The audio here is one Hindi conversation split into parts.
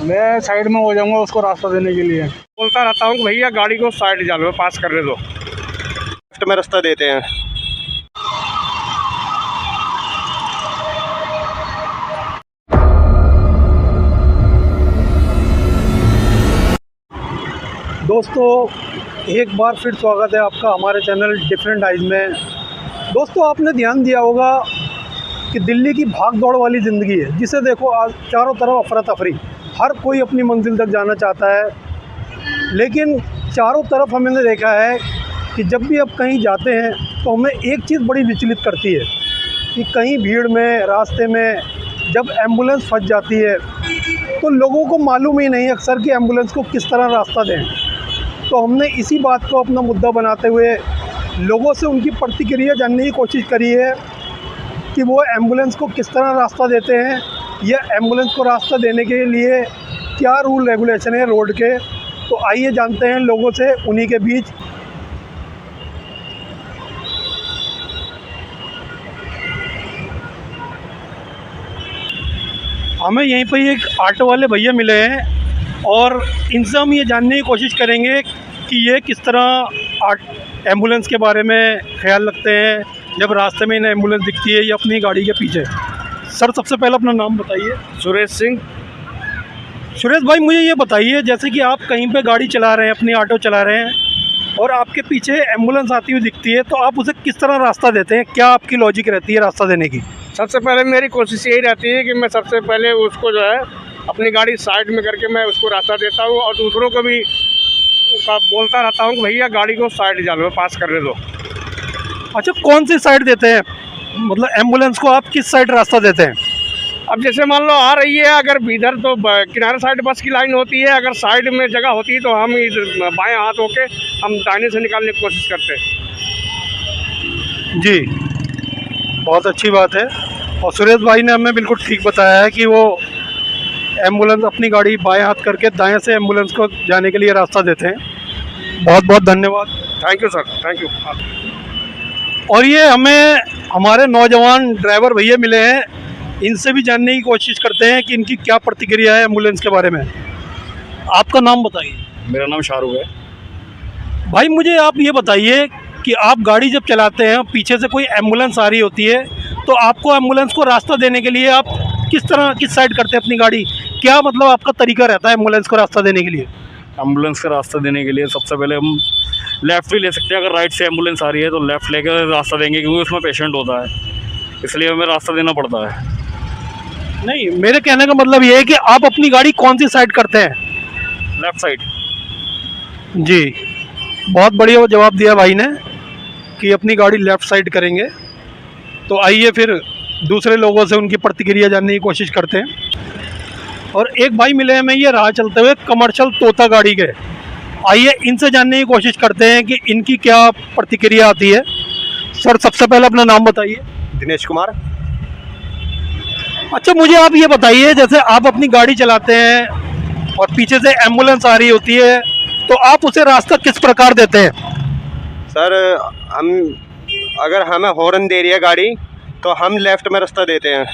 मैं साइड में हो जाऊंगा उसको रास्ता देने के लिए। बोलता रहता हूँ कि भैया गाड़ी को साइड जा लो, पास करने दो। लेफ्ट में रास्ता देते हैं। दोस्तों एक बार फिर स्वागत है आपका हमारे चैनल डिफरेंट आइज में। दोस्तों आपने ध्यान दिया होगा कि दिल्ली की भाग दौड़ वाली ज़िंदगी है, जिसे देखो आज चारों तरफ अफरा तफरी, हर कोई अपनी मंजिल तक जाना चाहता है। लेकिन चारों तरफ हमने देखा है कि जब भी अब कहीं जाते हैं तो हमें एक चीज़ बड़ी विचलित करती है कि कहीं भीड़ में, रास्ते में जब एम्बुलेंस फंस जाती है तो लोगों को मालूम ही नहीं अक्सर कि एम्बुलेंस को किस तरह रास्ता दें। तो हमने इसी बात को अपना मुद्दा बनाते हुए लोगों से उनकी प्रतिक्रिया जानने की कोशिश करी है कि वो एम्बुलेंस को किस तरह रास्ता देते हैं या एम्बुलेंस को रास्ता देने के लिए क्या रूल रेगुलेशन है रोड के। तो आइए जानते हैं लोगों से उन्हीं के बीच। हमें यहीं पर एक ऑटो वाले भैया मिले हैं और इनसे हम ये जानने की कोशिश करेंगे कि ये किस तरह एम्बुलेंस के बारे में ख्याल रखते हैं जब रास्ते में इन्हें एम्बुलेंस दिखती है या अपनी गाड़ी के पीछे। सर सबसे पहले अपना नाम बताइए। सुरेश सिंह। सुरेश भाई मुझे ये बताइए, जैसे कि आप कहीं पे गाड़ी चला रहे हैं, अपनी ऑटो चला रहे हैं और आपके पीछे एम्बुलेंस आती हुई दिखती है, तो आप उसे किस तरह रास्ता देते हैं? क्या आपकी लॉजिक रहती है रास्ता देने की? सबसे पहले मेरी कोशिश यही रहती है कि मैं सबसे पहले उसको जो है अपनी गाड़ी साइड में करके मैं उसको रास्ता देता हूँ और दूसरों को भी बोलता रहता हूँ कि भैया गाड़ी को साइड जा लो, पास करने दो। अच्छा, कौन सी साइड देते हैं? मतलब एम्बुलेंस को आप किस साइड रास्ता देते हैं? अब जैसे मान लो आ रही है, अगर इधर तो किनारे साइड बस की लाइन होती है, अगर साइड में जगह होती है तो हम बाएं हाथ होके हम दाहिने से निकालने की कोशिश करते हैं। जी, बहुत अच्छी बात है। और सुरेश भाई ने हमें बिल्कुल ठीक बताया है कि वो एम्बुलेंस अपनी गाड़ी बाएं हाथ करके दाएं से एम्बुलेंस को जाने के लिए रास्ता देते हैं। बहुत बहुत धन्यवाद। Thank you sir, thank you. और ये हमें हमारे नौजवान ड्राइवर भैया मिले हैं, इनसे भी जानने की कोशिश करते हैं कि इनकी क्या प्रतिक्रिया है एम्बुलेंस के बारे में। आपका नाम बताइए। मेरा नाम शाहरुख है। भाई मुझे आप ये बताइए कि आप गाड़ी जब चलाते हैं, पीछे से कोई एम्बुलेंस आ रही होती है, तो आपको एम्बुलेंस को रास्ता देने के लिए आप किस साइड करते हैं अपनी गाड़ी? क्या मतलब आपका तरीका रहता है एम्बुलेंस को रास्ता देने के लिए? एम्बुलेंस का रास्ता देने के लिए सबसे पहले हम लेफ़्ट भी ले सकते हैं। अगर राइट से एम्बुलेंस आ रही है तो लेफ़्ट लेकर रास्ता देंगे, क्योंकि उसमें पेशेंट होता है, इसलिए हमें रास्ता देना पड़ता है। नहीं, मेरे कहने का मतलब ये है कि आप अपनी गाड़ी कौन सी साइड करते हैं? Left side. जी, बहुत बढ़िया जवाब दिया भाई ने कि अपनी गाड़ी लेफ़्ट साइड करेंगे। तो आइए फिर दूसरे लोगों से उनकी प्रतिक्रिया जानने की कोशिश करते हैं। और एक भाई मिले हैं, मैं ये राह चलते हुए कमर्शियल तोता गाड़ी के। आइए इनसे जानने की कोशिश करते हैं कि इनकी क्या प्रतिक्रिया आती है। सर सबसे पहले अपना नाम बताइए। दिनेश कुमार। अच्छा, मुझे आप ये बताइए, जैसे आप अपनी गाड़ी चलाते हैं और पीछे से एम्बुलेंस आ रही होती है, तो आप उसे रास्ता किस प्रकार देते हैं? सर हम अगर हमें हॉर्न दे रही है गाड़ी तो हम लेफ़्ट में रास्ता देते हैं।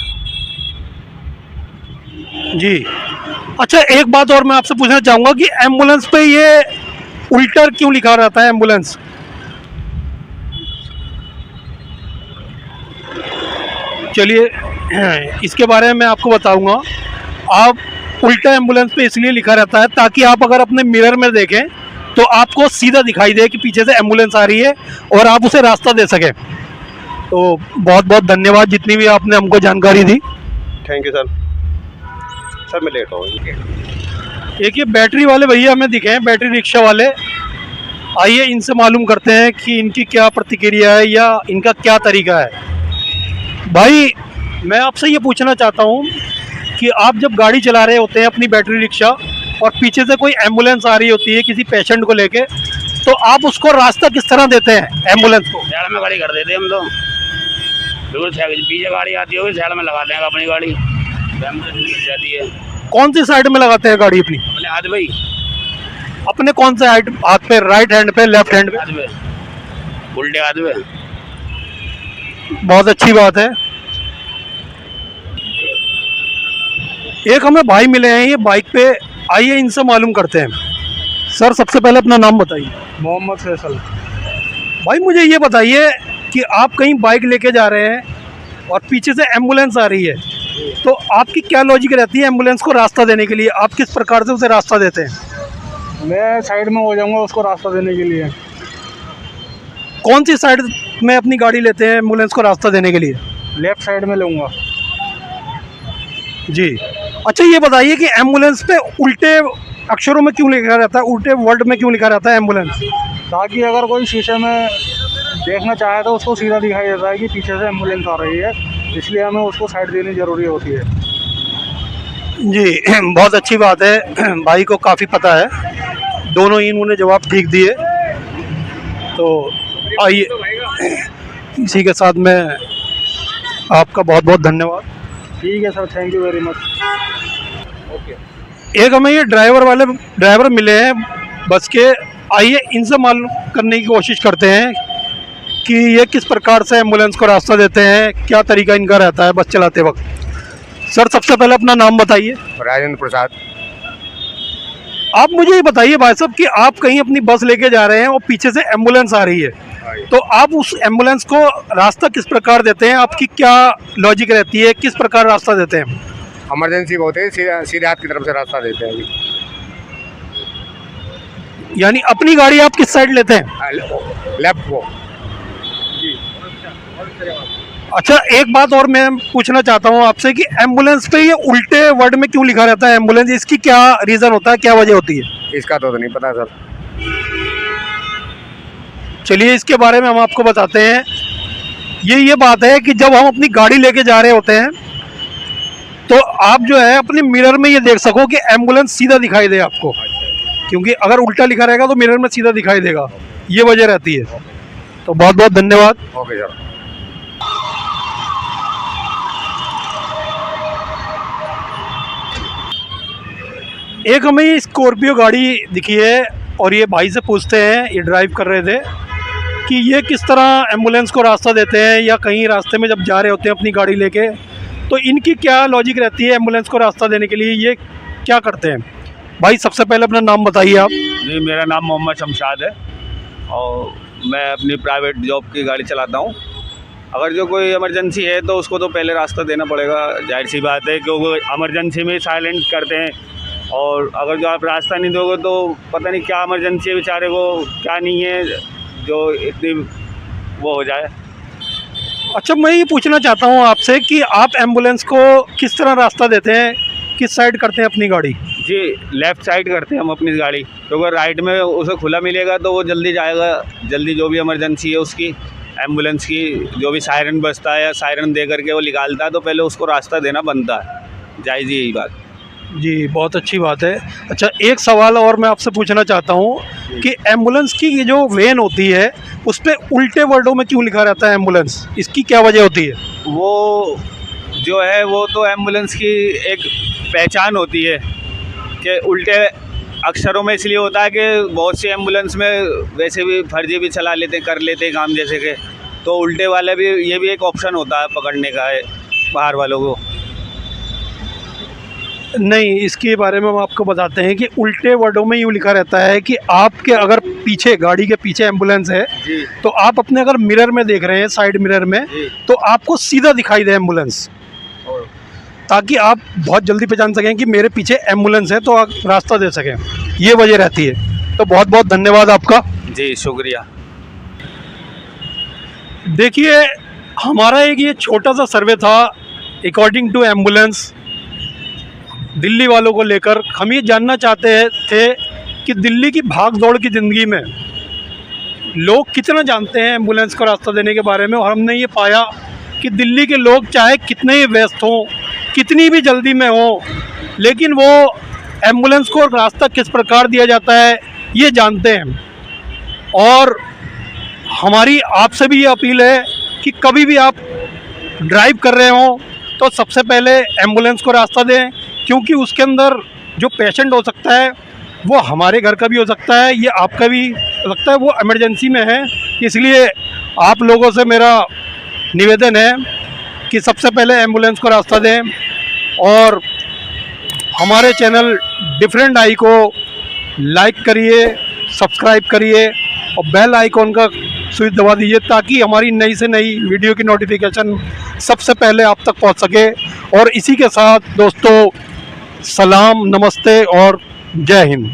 जी। अच्छा, एक बात और मैं आपसे पूछना चाहूँगा कि एम्बुलेंस पे ये उल्टर क्यों लिखा रहता है एम्बुलेंस? चलिए इसके बारे में मैं आपको बताऊंगा। आप उल्टा एम्बुलेंस पे इसलिए लिखा रहता है ताकि आप अगर अपने मिरर में देखें तो आपको सीधा दिखाई दे कि पीछे से एम्बुलेंस आ रही है और आप उसे रास्ता दे सकें। तो बहुत बहुत धन्यवाद जितनी भी आपने हमको जानकारी दी। Thank you sir. सर मैं लेट हूँ। एक ये बैटरी वाले भैया हमें दिखे हैं, बैटरी रिक्शा वाले। आइए इनसे मालूम करते हैं कि इनकी क्या प्रतिक्रिया है या इनका क्या तरीका है। भाई मैं आपसे ये पूछना चाहता हूँ कि आप जब गाड़ी चला रहे होते हैं अपनी बैटरी रिक्शा और पीछे से कोई एम्बुलेंस आ रही होती है किसी पेशेंट को लेके, तो आप उसको रास्ता किस तरह देते हैं एम्बुलेंस को? साइड में गाड़ी कर देते हैं हम तो। बिल्कुल पीछे गाड़ी आती होगी साइड में लगा देंगे अपनी गाड़ी, एम्बुलेंस मिल जाती है। कौन सी साइड में लगाते हैं गाड़ी अपनी? अपने हाथ भाई। अपने कौन से हाथ पे? राइट हैंड पे, लेफ्ट हैंड पे? हाथ में, उल्टे हाथ में। बहुत अच्छी बात है। एक हमें भाई मिले हैं ये बाइक पे, आइए इनसे मालूम करते हैं। सर सबसे पहले अपना नाम बताइए। मोहम्मद फैसल। भाई मुझे ये बताइए कि आप कहीं बाइक लेके जा रहे हैं और पीछे से एम्बुलेंस आ रही है, तो आपकी क्या लॉजिक रहती है एम्बुलेंस को रास्ता देने के लिए? आप किस प्रकार से उसे रास्ता देते हैं? मैं साइड में हो जाऊंगा उसको रास्ता देने के लिए। कौन सी साइड में अपनी गाड़ी लेते हैं एम्बुलेंस को रास्ता देने के लिए? लेफ्ट साइड में लूँगा। जी। अच्छा ये बताइए कि एम्बुलेंस पे उल्टे अक्षरों में क्यों लिखा रहता है, उल्टे वर्ड में क्यों लिखा रहता है एम्बुलेंस? ताकि अगर कोई शीशे में देखना चाहे तो उसको सीधा दिखाई देता है कि पीछे से एम्बुलेंस आ रही है, इसलिए हमें उसको साइड देनी ज़रूरी होती है। जी बहुत अच्छी बात है, भाई को काफ़ी पता है, दोनों ही इन्होंने जवाब ठीक दिए। तो आइए इसी के साथ में आपका बहुत बहुत धन्यवाद। ठीक है sir, thank you very much. एक हमें ये ड्राइवर मिले हैं बस के, आइए इनसे मालूम करने की कोशिश करते हैं कि ये किस प्रकार से एम्बुलेंस को रास्ता देते हैं, क्या तरीका इनका रहता है बस चलाते वक्त। सर सबसे पहले अपना नाम बताइए। राजेंद्र प्रसाद। आप मुझे ये बताइए भाई साहब कि आप कहीं अपनी बस लेके जा रहे हैं और पीछे से एम्बुलेंस आ रही है, तो आप उस एम्बुलेंस को रास्ता किस प्रकार देते हैं? आपकी क्या लॉजिक रहती है, किस प्रकार रास्ता देते हैं? इमरजेंसी होते हैं, सीधे हाथ की तरफ से रास्ता देते हैं अभी। यानी अपनी गाड़ी आप किस साइड लेते हैं? लेफ्ट को। अच्छा एक बात और मैं पूछना चाहता हूँ आपसे कि एम्बुलेंस पे ये उल्टे वर्ड में क्यों लिखा रहता है एम्बुलेंस? इसकी क्या रीज़न होता है, क्या वजह होती है? इसका तो नहीं पता सर। चलिए इसके बारे में हम आपको बताते हैं। ये बात है कि जब हम अपनी गाड़ी लेके जा रहे होते हैं तो आप जो है अपने मिरर में ये देख सको कि एम्बुलेंस सीधा दिखाई दे आपको, क्योंकि अगर उल्टा लिखा रहेगा तो मिरर में सीधा दिखाई देगा, ये वजह रहती है। तो बहुत बहुत धन्यवाद। Okay sir. एक हमें ये स्कॉर्पियो गाड़ी दिखी है और ये भाई से पूछते हैं, ये ड्राइव कर रहे थे, कि ये किस तरह एम्बुलेंस को रास्ता देते हैं या कहीं रास्ते में जब जा रहे होते हैं अपनी गाड़ी लेके, तो इनकी क्या लॉजिक रहती है एम्बुलेंस को रास्ता देने के लिए, ये क्या करते हैं? भाई सबसे पहले अपना नाम बताइए आप। जी मेरा नाम मोहम्मद शमशाद है और मैं अपनी प्राइवेट जॉब की गाड़ी चलाता हूँ। अगर जो कोई इमरजेंसी है तो उसको तो पहले रास्ता देना पड़ेगा, जाहिर सी बात है, क्योंकि इमरजेंसी में साइलेंट करते हैं, और अगर जो आप रास्ता नहीं दोगे तो पता नहीं क्या इमरजेंसी है बेचारे को, क्या नहीं है जो इतनी वो हो जाए। अच्छा मैं ये पूछना चाहता हूँ आपसे कि आप एम्बुलेंस को किस तरह रास्ता देते हैं, किस साइड करते हैं अपनी गाड़ी? जी लेफ़्ट साइड करते हैं हम अपनी गाड़ी, क्योंकि राइट में उसे खुला मिलेगा तो वो जल्दी जाएगा, जल्दी जो भी इमरजेंसी है उसकी, एम्बुलेंस की जो भी सायरन बजता है या सायरन दे करके वो निकालता है, तो पहले उसको रास्ता देना बनता है, जायज़ यही बात। जी बहुत अच्छी बात है। अच्छा एक सवाल और मैं आपसे पूछना चाहता हूँ कि एम्बुलेंस की ये जो वैन होती है उस पर उल्टे वर्डों में क्यों लिखा रहता है एम्बुलेंस, इसकी क्या वजह होती है? वो जो है वो तो एम्बुलेंस की एक पहचान होती है कि उल्टे अक्षरों में इसलिए होता है कि बहुत सी एम्बुलेंस में वैसे भी फर्जी भी चला लेते कर लेते काम, जैसे कि तो उल्टे वाले भी, ये भी एक ऑप्शन होता है पकड़ने का है बाहर वालों को। नहीं, इसके बारे में हम आपको बताते हैं कि उल्टे वर्डों में यूँ लिखा रहता है कि आपके अगर पीछे, गाड़ी के पीछे एम्बुलेंस है तो आप अपने अगर मिरर में देख रहे हैं, साइड मिरर में, तो आपको सीधा दिखाई दे एम्बुलेंस, ताकि आप बहुत जल्दी पहचान सकें कि मेरे पीछे एम्बुलेंस है, तो आप रास्ता दे सकें, ये वजह रहती है। तो बहुत बहुत धन्यवाद आपका। जी शुक्रिया। देखिए हमारा एक ये छोटा सा सर्वे था अकॉर्डिंग टू एम्बुलेंस दिल्ली वालों को लेकर। हम ये जानना चाहते थे कि दिल्ली की भाग दौड़ की ज़िंदगी में लोग कितना जानते हैं एम्बुलेंस को रास्ता देने के बारे में, और हमने ये पाया कि दिल्ली के लोग चाहे कितने ही व्यस्त हों, कितनी भी जल्दी में हों, लेकिन वो एम्बुलेंस को रास्ता किस प्रकार दिया जाता है ये जानते हैं। और हमारी आपसे भी ये अपील है कि कभी भी आप ड्राइव कर रहे हों तो सबसे पहले एम्बुलेंस को रास्ता दें, क्योंकि उसके अंदर जो पेशेंट हो सकता है वो हमारे घर का भी हो सकता है, ये आपका भी हो सकता है, वो इमरजेंसी में है। इसलिए आप लोगों से मेरा निवेदन है कि सबसे पहले एम्बुलेंस को रास्ता दें और हमारे चैनल डिफरेंट आई को लाइक करिए, सब्सक्राइब करिए और बेल आइकॉन का स्विच दबा दीजिए ताकि हमारी नई से नई वीडियो की नोटिफिकेशन सबसे पहले आप तक पहुंच सके। और इसी के साथ दोस्तों सलाम, नमस्ते और जय हिंद।